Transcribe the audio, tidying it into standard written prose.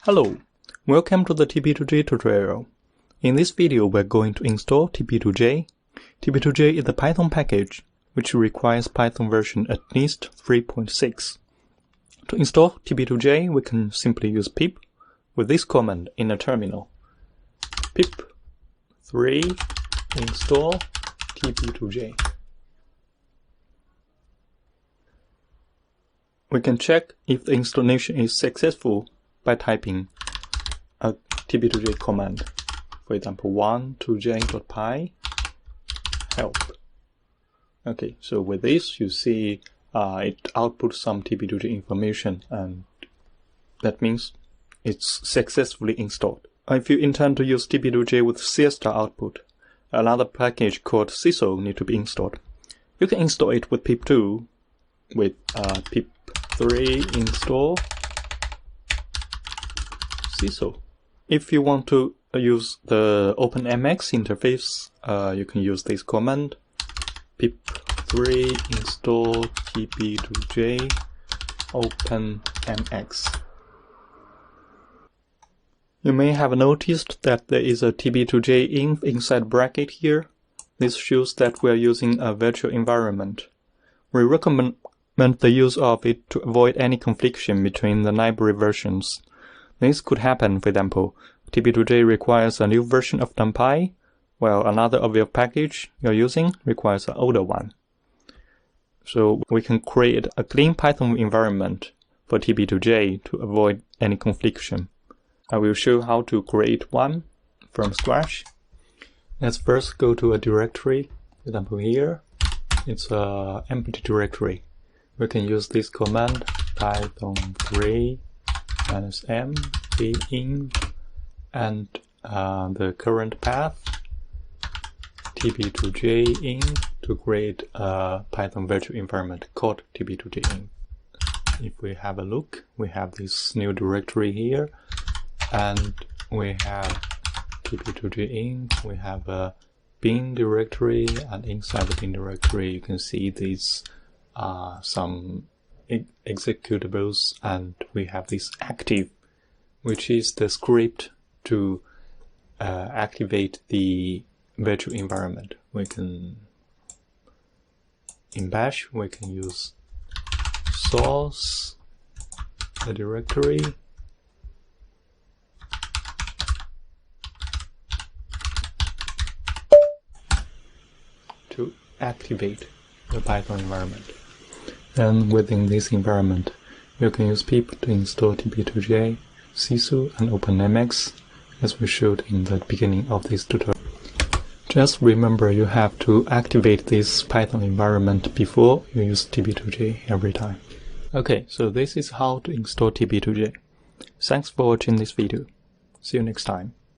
Hello, welcome to the TB2J tutorial. In this video we're going to install TB2J. TB2J is a Python package which requires Python version at least 3.6. To install TB2J we can simply use pip with this command in a terminal. Pip 3 install TB2J. We can check if the installation is successful by typing a TB2J command. For example, 1.2j.py help. Okay, so with this you see it outputs some TB2J information, and that means it's successfully installed. If you intend to use TB2J with CS output, another package called CISO need to be installed. You can install it with pip2 with pip3 install CISO. If you want to use the OpenMX interface, you can use this command pip3 install TB2J OpenMX. You may have noticed that there is a TB2J inf inside bracket here. This shows that we are using a virtual environment. We recommend the use of it to avoid any confliction between the library versions. This could happen, for example, TB2J requires a new version of NumPy, while another of your package you're using requires an older one. So we can create a clean Python environment for TB2J to avoid any confliction. I will show how to create one from scratch. Let's first go to a directory. For example, here it's an empty directory. We can use this command python3 -m bin and the current path tb2j in to create a Python virtual environment called tb2j in. If we have a look, we have this new directory here, and we have tb2j in, we have a bin directory, and inside the bin directory you can see these some executables, and we have this active, which is the script to activate the virtual environment. We can, in bash, we can use source, the directory, to activate the Python environment. And within this environment, you can use pip to install TB2J, CISO, and OpenMX, as we showed in the beginning of this tutorial. Just remember you have to activate this Python environment before you use TB2J every time. Okay, so this is how to install TB2J. Thanks for watching this video. See you next time.